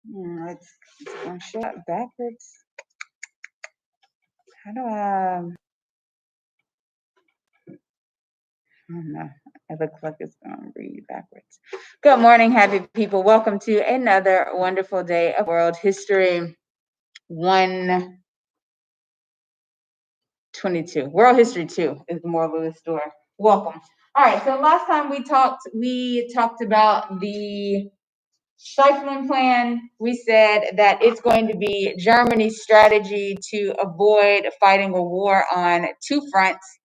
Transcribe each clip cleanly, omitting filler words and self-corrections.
It's gonna show up backwards. How do I? I don't know. It looks like it's gonna read backwards. Good morning, happy people. Welcome to another wonderful day of world history. 122. World History 2 is the moral of the story. Welcome. All right. So last time we talked about the Schlieffen Plan. We said that it's going to be Germany's strategy to avoid fighting a war on two fronts.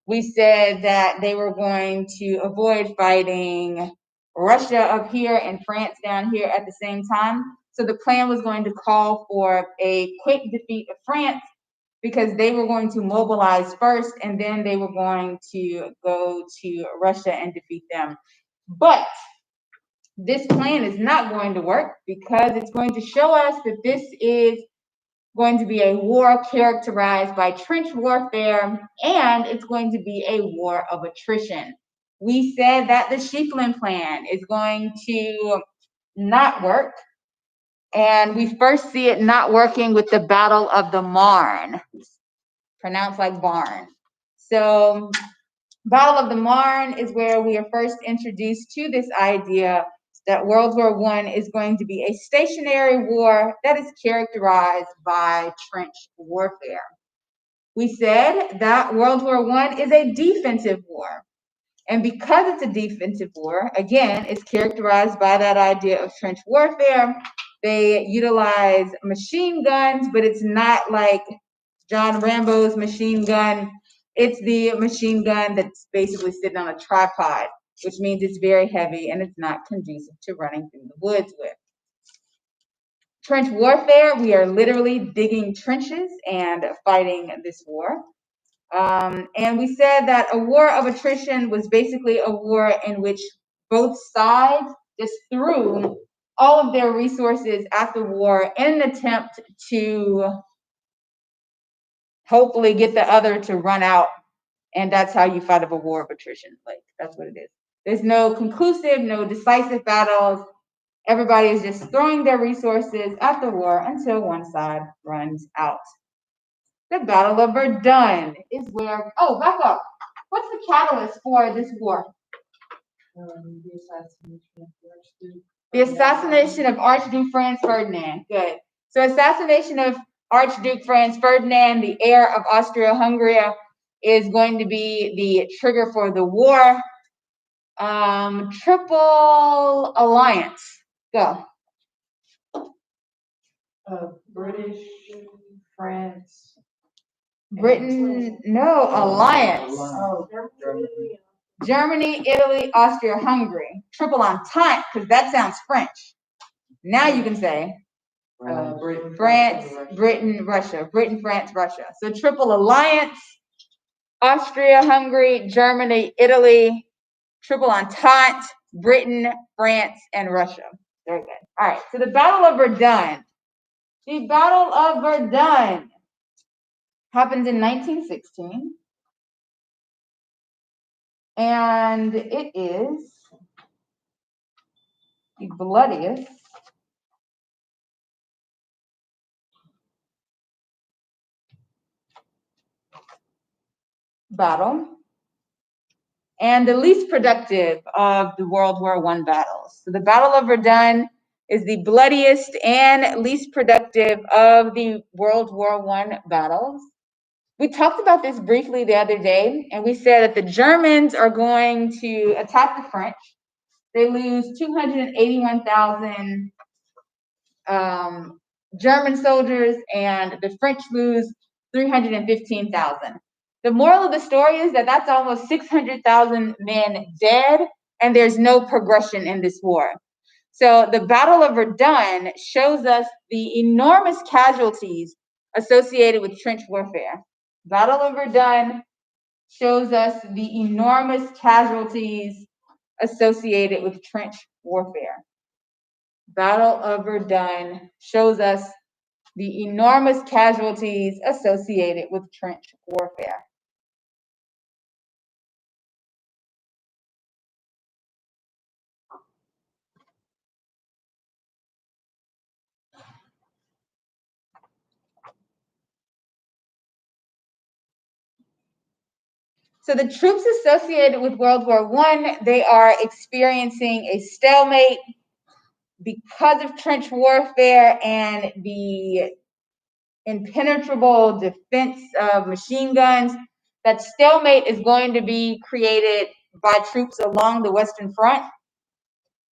We said that they were going to avoid fighting Russia up here and France down here at the same time. So the plan was going to call for a quick defeat of France because they were going to mobilize first and then they were going to go to Russia and defeat them. But this plan is not going to work because it's going to show us that this is going to be a war characterized by trench warfare, and it's going to be a war of attrition. We said that the Schlieffen Plan is going to not work, and we first see it not working with the Battle of the Marne, pronounced like barn. So Battle of the Marne is where we are first introduced to this idea that World War I is going to be a stationary war that is characterized by trench warfare. We said that World War I is a defensive war. And because it's a defensive war, again, it's characterized by that idea of trench warfare. They utilize machine guns, but it's not like John Rambo's machine gun. It's the machine gun that's basically sitting on a tripod, which means it's very heavy and it's not conducive to running through the woods with. Trench warfare, we are literally digging trenches and fighting this war. And we said that a war of attrition was basically a war in which both sides just threw all of their resources at the war in an attempt to hopefully get the other to run out. And that's how you fight a war of attrition. Like, that's what it is. There's no conclusive, no decisive battles. Everybody is just throwing their resources at the war until one side runs out. The Battle of Verdun is where, back up. What's the catalyst for this war? The assassination of Archduke Franz Ferdinand. Good. So assassination of Archduke Franz Ferdinand, the heir of Austria-Hungary, is going to be the trigger for the war. Triple Alliance. Go. British, France, Britain, no, Alliance. Germany, Italy, Austria, Hungary. Triple Entente, because that sounds French. Now you can say France, Britain, Russia. Britain, France, Russia. So Triple Alliance, Austria, Hungary, Germany, Italy, Triple Entente, Britain, France, and Russia. Very good. All right, so the Battle of Verdun. The Battle of Verdun happens in 1916. And it is the bloodiest battle and the least productive of the World War I battles. So the Battle of Verdun is the bloodiest and least productive of the World War I battles. We talked about this briefly the other day, and we said that the Germans are going to attack the French. They lose 281,000 German soldiers, and the French lose 315,000. The moral of the story is that that's almost 600,000 men dead, and there's no progression in this war. So the Battle of Verdun shows us the enormous casualties associated with trench warfare. Battle of Verdun shows us the enormous casualties associated with trench warfare. Battle of Verdun shows us the enormous casualties associated with trench warfare. So the troops associated with World War I, they are experiencing a stalemate because of trench warfare and the impenetrable defense of machine guns. That stalemate is going to be created by troops along the Western Front.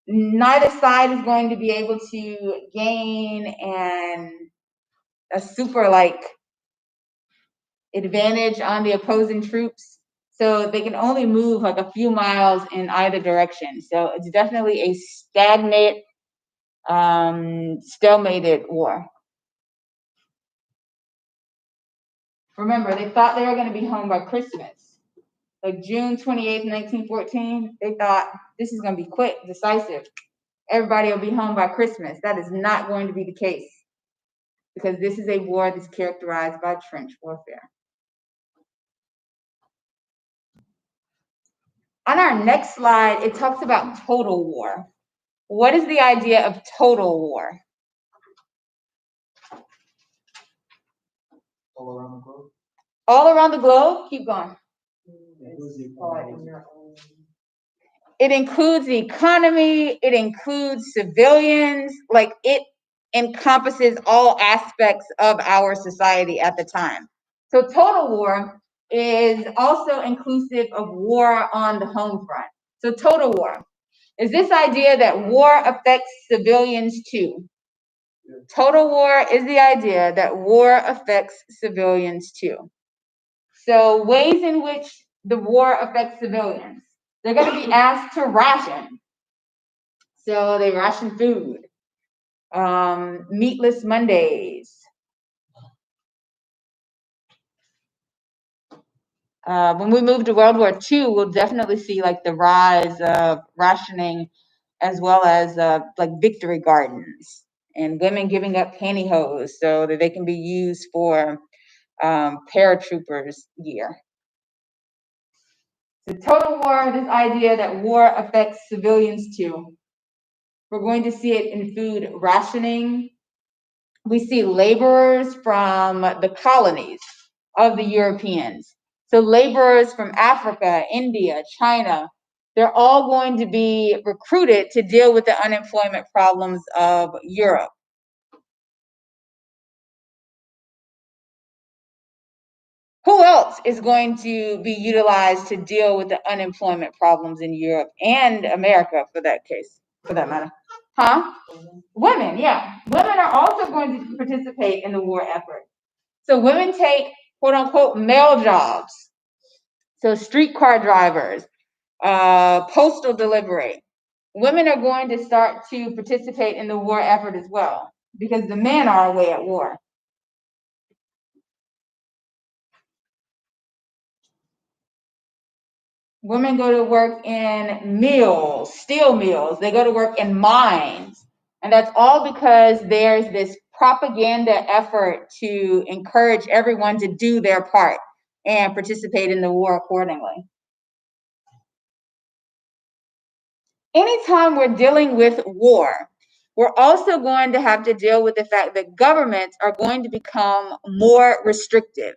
Neither side is going to be able to gain a super advantage on the opposing troops. So they can only move like a few miles in either direction. So it's definitely a stagnant, stalemated war. Remember, they thought they were going to be home by Christmas. Like June 28th, 1914, they thought this is going to be quick, decisive. Everybody will be home by Christmas. That is not going to be the case because this is a war that's characterized by trench warfare. On our next slide, it talks about total war. What is the idea of total war? All around the globe. All around the globe? Keep going. It includes the economy, it includes civilians, like it encompasses all aspects of our society at the time. So total war is also inclusive of war on the home front. So total war is this idea that war affects civilians too. Total war is the idea that war affects civilians too. So ways in which the war affects civilians. They're going to be asked to ration. So they ration food. Meatless Mondays. When we move to World War II, we'll definitely see like the rise of rationing as well as like victory gardens and women giving up pantyhose so that they can be used for paratroopers gear. The total war, this idea that war affects civilians too. We're going to see it in food rationing. We see laborers from the colonies of the Europeans. So laborers from Africa, India, China, they're all going to be recruited to deal with the unemployment problems of Europe. Who else is going to be utilized to deal with the unemployment problems in Europe and America for that case, for that matter? Huh? Women, yeah. Women are also going to participate in the war effort. So women take quote unquote male jobs. So streetcar drivers, postal delivery. Women are going to start to participate in the war effort as well because the men are away at war. Women go to work in mills, steel mills. They go to work in mines. And that's all because there's this propaganda effort to encourage everyone to do their part and participate in the war accordingly. Anytime we're dealing with war, we're also going to have to deal with the fact that governments are going to become more restrictive.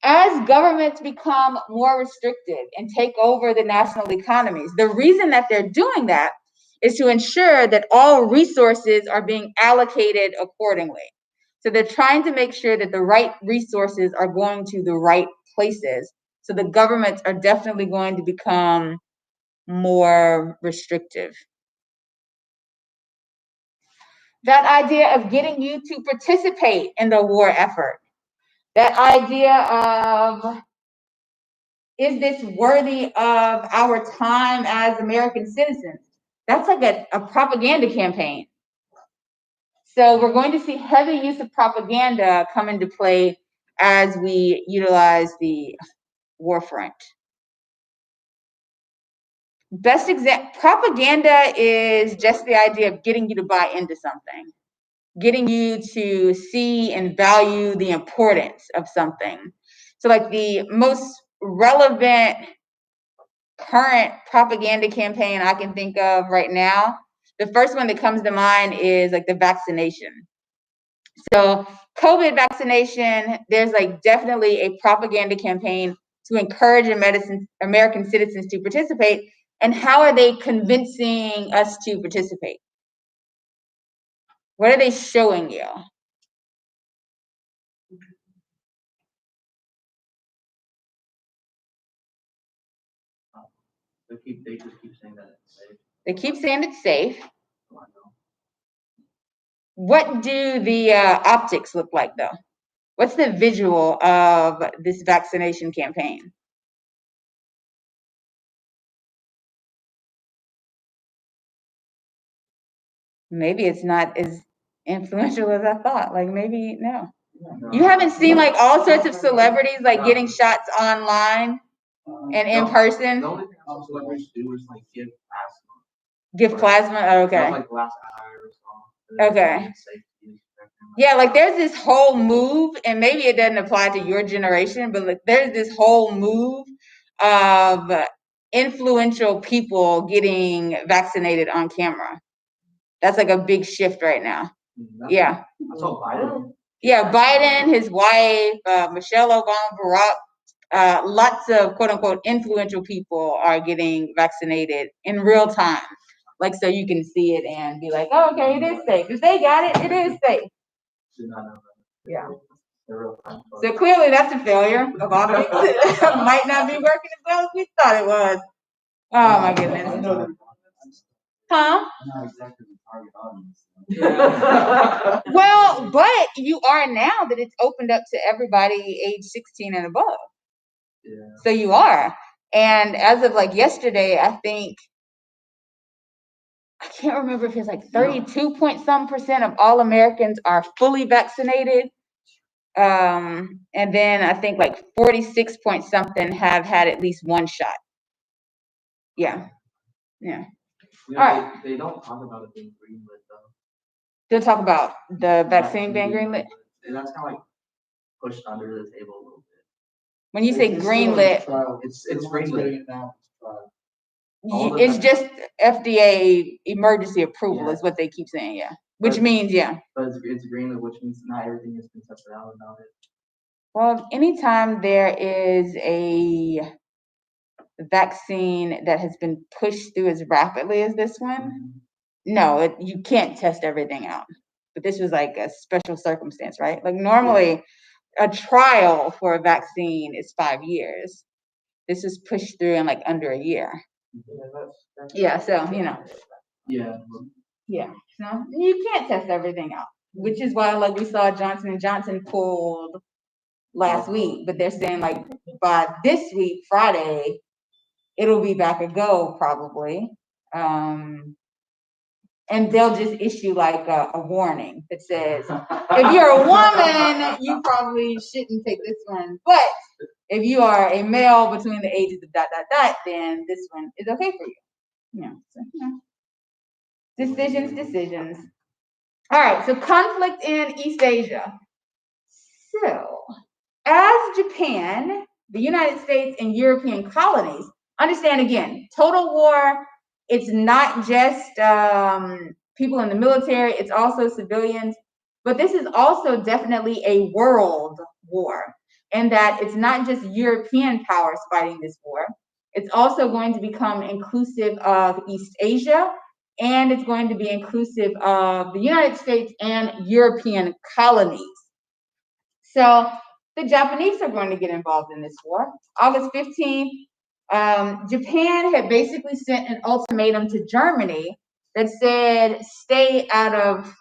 As governments become more restrictive and take over the national economies, the reason that they're doing that is to ensure that all resources are being allocated accordingly. So they're trying to make sure that the right resources are going to the right places. So the governments are definitely going to become more restrictive. That idea of getting you to participate in the war effort, that idea of, is this worthy of our time as American citizens? That's like a propaganda campaign. So we're going to see heavy use of propaganda come into play as we utilize the war front. Best example, propaganda is just the idea of getting you to buy into something, getting you to see and value the importance of something. So like the most relevant current propaganda campaign I can think of right now, the first one that comes to mind is like the vaccination. So COVID vaccination, there's like definitely a propaganda campaign to encourage American citizens to participate? And how are they convincing us to participate? What are they showing you? They just keep saying that it's safe. They keep saying it's safe. So I know. What do the optics look like, though? What's the visual of this vaccination campaign? Maybe it's not as influential as I thought. Like, maybe, no. You haven't seen like all sorts of celebrities like getting shots online and in person? The only thing I saw celebrities do is like give plasma. Give plasma? Oh, That okay. was like the last I saw. Okay. Yeah, like there's this whole move, and maybe it doesn't apply to your generation, but like there's this whole move of influential people getting vaccinated on camera. That's like a big shift right now. Yeah. I saw Biden. Yeah, Biden, his wife, Michelle Obama, Barack, lots of quote unquote influential people are getting vaccinated in real time. Like, so you can see it and be like, oh, okay, it is safe. If they got it, it is safe. Yeah. So clearly that's a failure of optics. It might not be working as well as we thought it was. Oh my goodness. Huh? Not exactly the target audience. Well, but you are now that it's opened up to everybody age 16 and above. Yeah. So you are. And as of like yesterday, I think, I can't remember if it's like 32 point some percent of all Americans are fully vaccinated. And then I think like 46 point something have had at least one shot. Yeah. Yeah. You All know, right. they don't talk about it being greenlit though. They'll talk about the vaccine being greenlit. And that's kind of like pushed under the table a little bit. When you say greenlit, It's greenlit. it's just FDA emergency approval is what they keep saying, yeah. Which means, yeah. But it's greenlit, which means not everything has been tested out about it. Well, anytime there is a vaccine that has been pushed through as rapidly as this one, no, you can't test everything out. But this was like a special circumstance, right? Like normally a trial for a vaccine is 5 years. This was pushed through in like under a year. Yeah, so, you know. Yeah. Yeah, so you can't test everything out, which is why like we saw Johnson & Johnson pulled last week, but they're saying like by this week, Friday, it'll be back a go probably. And they'll just issue like a warning that says, if you're a woman, you probably shouldn't take this one. But if you are a male between the ages of ... then this one is okay for you. So, Decisions. All right, so conflict in East Asia. So, as Japan, the United States, and European colonies, understand again, total war, it's not just people in the military, it's also civilians, but this is also definitely a world war, in that it's not just European powers fighting this war, it's also going to become inclusive of East Asia, and it's going to be inclusive of the United States and European colonies. So the Japanese are going to get involved in this war. August 15th, Japan had basically sent an ultimatum to Germany that said, stay out of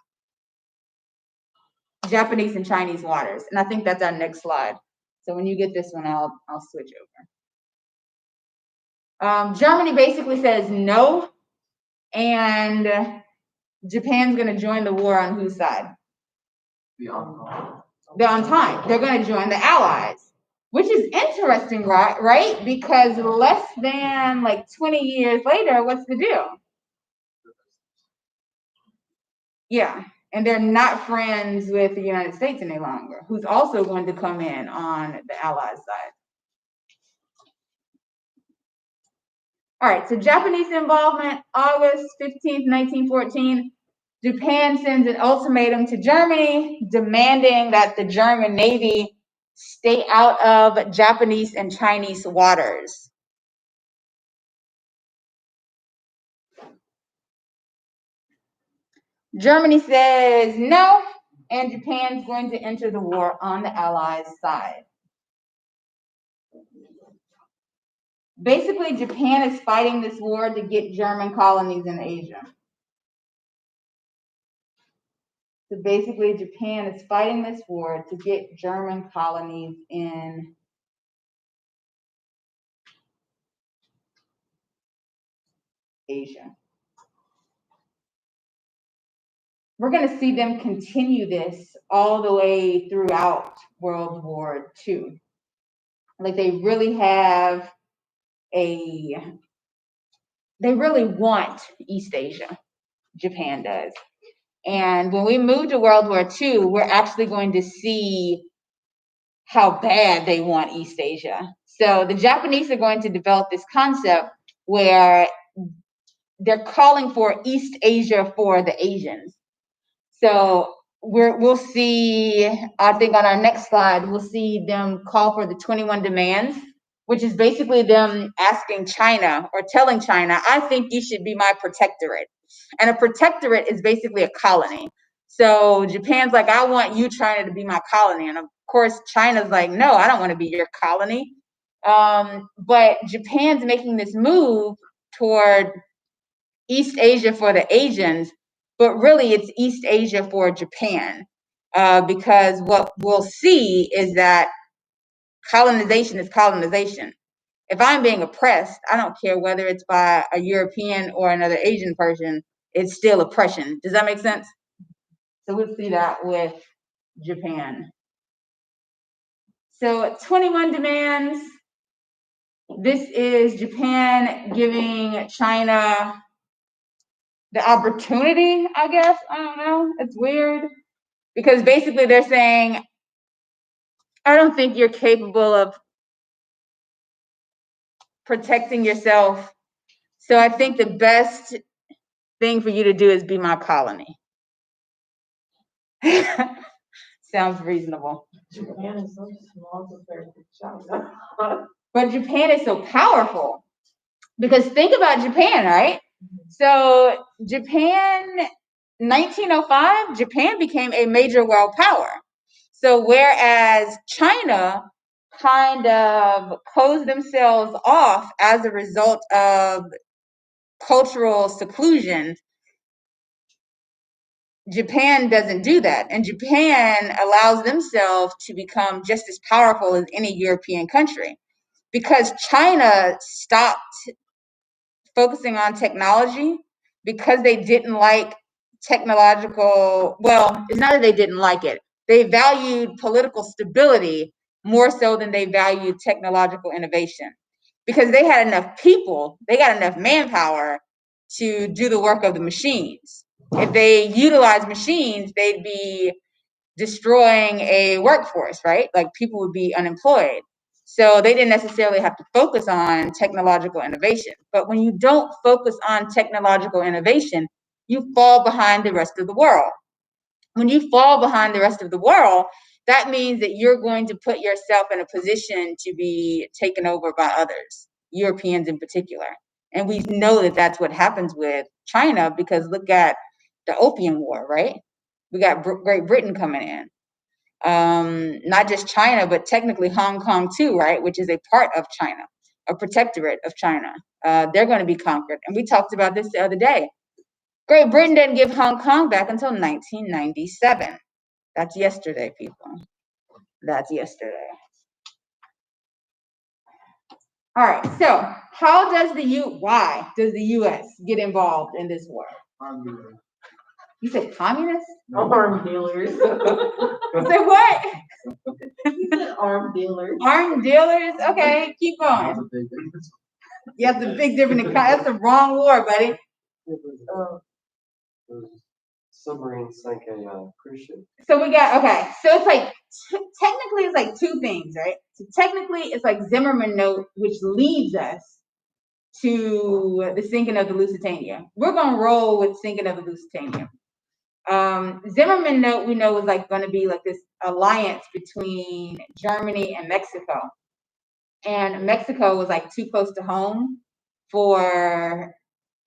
Japanese and Chinese waters. And I think that's our next slide. So when you get this one, I'll switch over. Germany basically says no, and Japan's going to join the war on whose side? The Entente. They're going to join the Allies, which is interesting, right? Because less than like 20 years later, what's the deal? Yeah, and they're not friends with the United States any longer, who's also going to come in on the Allies side. All right, so Japanese involvement, August 15th, 1914. Japan sends an ultimatum to Germany demanding that the German Navy stay out of Japanese and Chinese waters. Germany says no, and Japan's going to enter the war on the Allies' side. Basically, Japan is fighting this war to get German colonies in Asia. So basically, Japan is fighting this war to get German colonies in Asia. We're going to see them continue this all the way throughout World War II. Like they really want East Asia. Japan does. And when we move to World War II, we're actually going to see how bad they want East Asia. So the Japanese are going to develop this concept where they're calling for East Asia for the Asians. So we'll see, I think on our next slide, we'll see them call for the 21 demands, which is basically them asking China or telling China, I think you should be my protectorate. And a protectorate is basically a colony. So Japan's like, I want you, China, to be my colony. And of course, China's like, no, I don't want to be your colony. But Japan's making this move toward East Asia for the Asians, but really it's East Asia for Japan, because what we'll see is that colonization is colonization. If I'm being oppressed, I don't care whether it's by a European or another Asian person, it's still oppression. Does that make sense? So we'll see that with Japan. So 21 demands. This is Japan giving China the opportunity, I guess. I don't know. It's weird. Because basically they're saying, I don't think you're capable of protecting yourself. So I think the best thing for you to do is be my colony. Sounds reasonable. Japan is so small compared to China. But Japan is so powerful. Because think about Japan, right? So Japan, 1905, Japan became a major world power. So whereas China kind of closed themselves off as a result of cultural seclusion, Japan doesn't do that. And Japan allows themselves to become just as powerful as any European country. Because China stopped focusing on technology, because they didn't like technological, well, it's not that they didn't like it. They valued political stability more so than they valued technological innovation, because they had enough people, they got enough manpower to do the work of the machines. If they utilized machines, they'd be destroying a workforce, right? Like people would be unemployed. So they didn't necessarily have to focus on technological innovation. But when you don't focus on technological innovation, you fall behind the rest of the world. When you fall behind the rest of the world, that means that you're going to put yourself in a position to be taken over by others, Europeans in particular. And we know that that's what happens with China, because look at the Opium War, right? We got Great Britain coming in. Not just China, but technically Hong Kong too, right? Which is a part of China, a protectorate of China. They're going to be conquered. And we talked about this the other day. Great Britain didn't give Hong Kong back until 1997. That's yesterday, people. That's yesterday. All right, so why does the U.S. get involved in this war? You said communists? Arm dealers. You said what? You said arm dealers. Armed dealers? Okay, keep going. You have the big difference. That's the wrong war, buddy. Submarine sank a cruise ship. So we got, okay, so it's like, technically it's like two things, right? So technically it's like Zimmerman note, which leads us to the sinking of the Lusitania. We're going to roll with sinking of the Lusitania. Zimmerman note we know was like going to be like this alliance between Germany and Mexico, and Mexico was like too close to home for,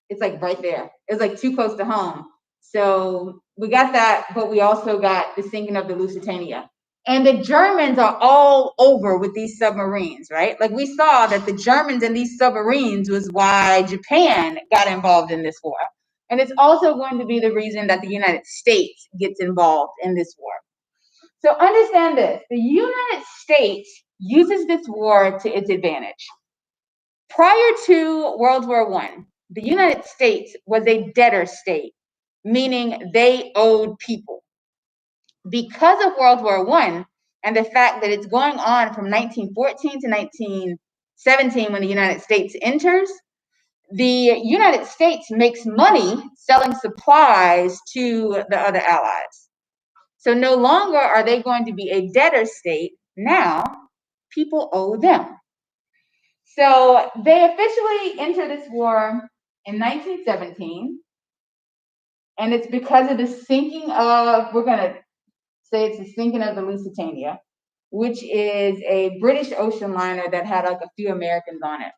it's like right there. It was like too close to home. So we got that, but we also got the sinking of the Lusitania. And the Germans are all over with these submarines, right? Like we saw that the Germans and these submarines was why Japan got involved in this war. And it's also going to be the reason that the United States gets involved in this war. So understand this, the United States uses this war to its advantage. Prior to World War I, the United States was a debtor state, meaning they owed people. Because of World War I and the fact that it's going on from 1914 to 1917 when the United States enters, the United States makes money selling supplies to the other allies. So no longer are they going to be a debtor state. Now people owe them. So they officially enter this war in 1917, and it's because of the sinking of, we're going to say it's the sinking of the Lusitania, which is a British ocean liner that had like a few Americans on it.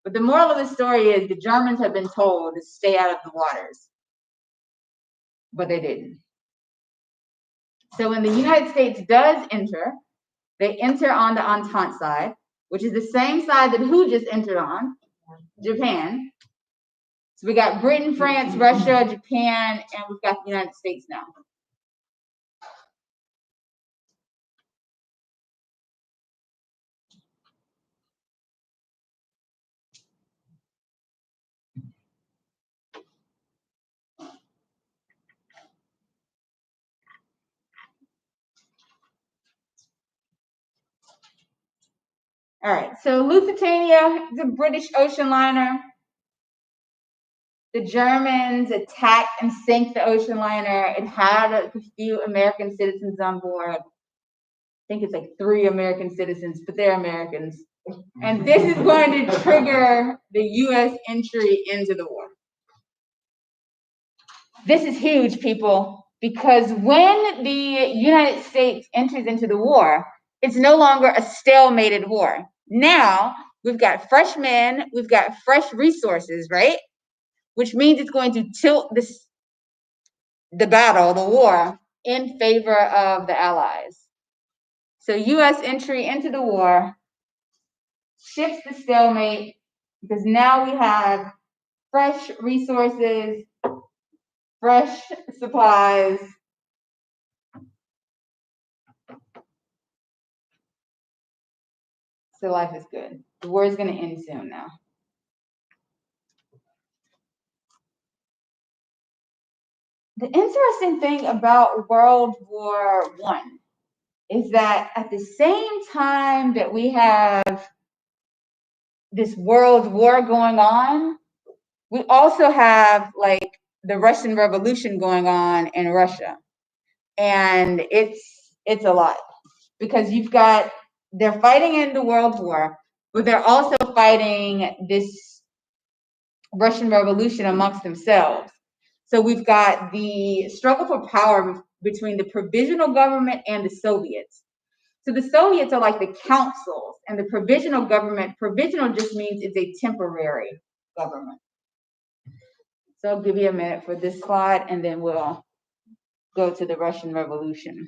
But the moral of the story is the Germans have been told to stay out of the waters, but they didn't. So when the United States does enter, they enter on the Entente side, which is the same side that who just entered on? Japan. So we got Britain, France, Russia, Japan, and we've got the United States now. All right, so Lusitania, the British ocean liner. The Germans attacked and sank the ocean liner. It had a few American citizens on board. I think it's like 3 American citizens, but they're Americans. And this is going to trigger the U.S. entry into the war. This is huge, people, because when the United States enters into the war, it's no longer a stalemated war. Now we've got fresh men, we've got fresh resources, right? Which means it's going to tilt the battle, the war, in favor of the Allies. So U.S. entry into the war shifts the stalemate because now we have fresh resources, fresh supplies. So life is good. The war is going to end soon now. The interesting thing about World War I is that at the same time that we have this world war going on, we also have like the Russian Revolution going on in Russia. And it's a lot because they're fighting in the World War, but they're also fighting this Russian Revolution amongst themselves. So we've got the struggle for power between the provisional government and the Soviets. So the Soviets are like the councils, and the provisional government, provisional just means it's a temporary government. So I'll give you a minute for this slide, and then we'll go to the Russian Revolution.